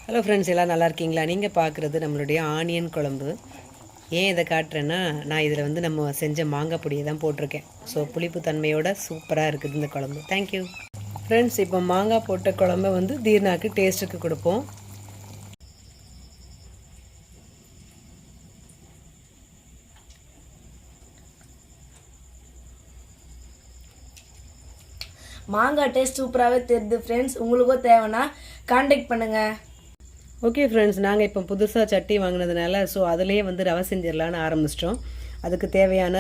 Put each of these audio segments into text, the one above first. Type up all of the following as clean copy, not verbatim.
Hello friends, எல்லாம் நல்லா இருக்கீங்களா? நீங்கள் பார்க்குறது நம்மளுடைய ஆனியன் குழம்பு. ஏன் இதை காட்டுறேன்னா, நான் இதில் வந்து நம்ம செஞ்ச மாங்காய் பொடியை தான் போட்டிருக்கேன். ஸோ புளிப்பு தன்மையோட சூப்பராக இருக்குது இந்த குழம்பு. Thank you friends. இப்போ மாங்காய் போட்ட குழம்பை வந்து தீர்னாக்கு டேஸ்ட்டுக்கு கொடுப்போம். மாங்காய் டேஸ்ட் சூப்பராகவே தெரியுது ஃப்ரெண்ட்ஸ். உங்களுக்கும் தேவைன்னா கான்டாக்ட் பண்ணுங்கள். ஓகே ஃப்ரெண்ட்ஸ், நாங்கள் இப்போ புதுசாக சட்டி வாங்கினதுனால ஸோ அதிலேயே வந்து ரவை செஞ்சிடலான்னு ஆரம்பிச்சிட்டோம். அதுக்கு தேவையான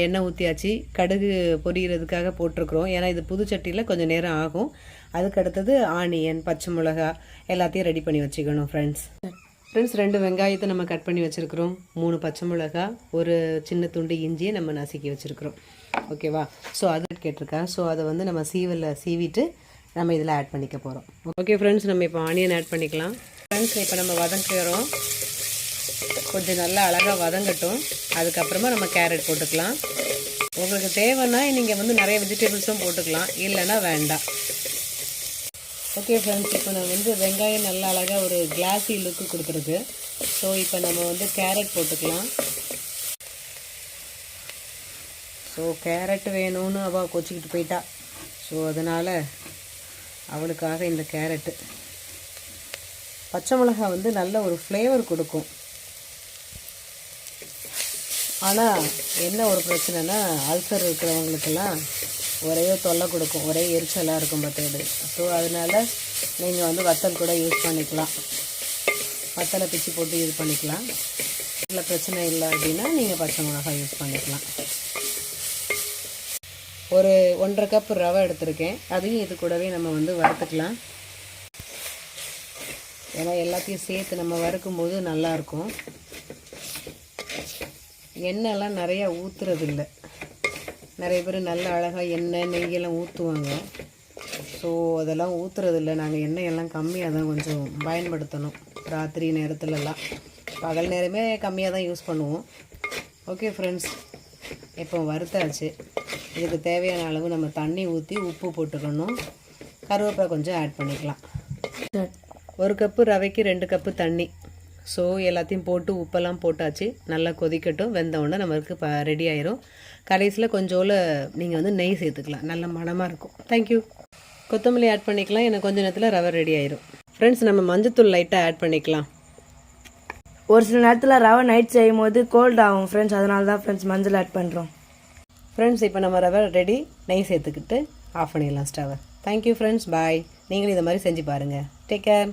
எண்ணெய் ஊற்றியாச்சு. கடுகு பொரிகிறதுக்காக போட்டிருக்குறோம். ஏன்னா இது புது சட்டியில் கொஞ்சம் நேரம் ஆகும். அதுக்கு அடுத்தது ஆனியன், பச்சை மிளகா எல்லாத்தையும் ரெடி பண்ணி வச்சுக்கணும் ஃப்ரெண்ட்ஸ். 2 வெங்காயத்தை நம்ம கட் பண்ணி வச்சுருக்குறோம். 3 பச்சை மிளகா, ஒரு சின்ன துண்டு இஞ்சியை நம்ம நசுக்கி வச்சுருக்குறோம். ஓகேவா? ஸோ அது கேட்டிருக்கா. ஸோ அதை வந்து நம்ம சீவிட்டு நம்ம இதில் ஆட் பண்ணிக்க போகிறோம். ஓகே ஃப்ரெண்ட்ஸ், நம்ம இப்போ ஆனியன் ஆட் பண்ணிக்கலாம். ஃப்ரெண்ட்ஸ், இப்போ நம்ம வதக்கிறோம். கொஞ்சம் நல்லா அழகாக வதங்கட்டும். அதுக்கப்புறமா நம்ம கேரட் போட்டுக்கலாம். உங்களுக்கு தேவைன்னா நீங்கள் வந்து நிறைய வெஜிடபிள்ஸும் போட்டுக்கலாம், இல்லைன்னா வேண்டாம். ஓகே ஃப்ரெண்ட்ஸ், இப்போ நம்ம வந்து வெங்காயம் நல்லா அழகாக ஒரு கிளாஸி லுக்கு கொடுத்துருக்கு. ஸோ இப்போ நம்ம வந்து கேரட் போட்டுக்கலாம். ஸோ கேரட் வேணும்னு அவள் கொச்சிக்கிட்டு போயிட்டா. ஸோ அதனால் அவளுக்காக இந்த கேரட்டு. பச்சை மிளகா வந்து நல்ல ஒரு ஃப்ளேவர் கொடுக்கும். ஆனால் என்ன ஒரு பிரச்சனைனா, அல்சர் இருக்கிறவங்களுக்கெல்லாம் ஒரே தொல்லை கொடுக்கும், ஒரே எரிச்சலாக இருக்கும் பத்தோடு. ஸோ அதனால் நீங்கள் வந்து வத்தல் கூட யூஸ் பண்ணிக்கலாம். வத்தலை பிச்சு போட்டு யூஸ் பண்ணிக்கலாம். இல்லை பிரச்சனை இல்லை அப்படின்னா நீங்கள் பச்சை மிளகா யூஸ் பண்ணிக்கலாம். ஒரு 1.5 கப் ரவை எடுத்திருக்கேன். அதையும் இது கூடவே நம்ம வந்து வறுத்துக்கலாம். ஏன்னா எல்லாத்தையும் சேர்த்து நம்ம வறுக்கும்போது நல்லாயிருக்கும். எண்ணெய்லாம் நிறையா ஊற்றுறதில்ல. நிறைய பேர் நல்ல அழகாக எண்ணெய் நெய்யெல்லாம் ஊற்றுவாங்க. ஸோ அதெல்லாம் ஊற்றுறதில்ல. நாங்கள் எண்ணெயெல்லாம் கம்மியாக தான் கொஞ்சம் பயன்படுத்தணும். ராத்திரி நேரத்துலலாம், பகல் நேரமே கம்மியாக தான் யூஸ் பண்ணுவோம். ஓகே ஃப்ரெண்ட்ஸ், இப்போ வறுத்தாச்சு. இதுக்கு தேவையான அளவு நம்ம தண்ணி ஊற்றி உப்பு போட்டுக்கணும். கருவேப்பிலை கொஞ்சம் ஆட் பண்ணிக்கலாம். 1 கப்பு ரவைக்கு 2 கப்பு தண்ணி. ஸோ எல்லாத்தையும் போட்டு உப்பெல்லாம் போட்டாச்சு. நல்லா கொதிக்கட்டும். வெந்தவுடனே நம்மளுக்கு ரெடி ஆயிரும். கடைசியில் கொஞ்சோல நீங்கள் வந்து நெய் சேர்த்துக்கலாம். நல்ல மணமாக இருக்கும். தேங்க்யூ. கொத்தமல்லி ஆட் பண்ணிக்கலாம். எனக்கு கொஞ்சம் நேரத்தில் ரவை ரெடி ஆயிரும். ஃப்ரெண்ட்ஸ், நம்ம மஞ்சத்தூள் லைட்டாக ஆட் பண்ணிக்கலாம். ஒரு சில நேரத்தில் ரவை நைட் செய்யும் போது கோல்ட் ஆகும் ஃப்ரெண்ட்ஸ். அதனால தான் ஃப்ரெண்ட்ஸ் மஞ்சள் ஆட் பண்ணுறோம். ஃப்ரெண்ட்ஸ், இப்போ நம்ம ரவை ரெடி. நெய் சேர்த்துக்கிட்டு ஆஃப் பண்ணிடலாம் ஸ்டவ்வை. தேங்க்யூ ஃப்ரெண்ட்ஸ், பாய். நீங்களும் இதை மாதிரி செஞ்சு பாருங்கள். Take care.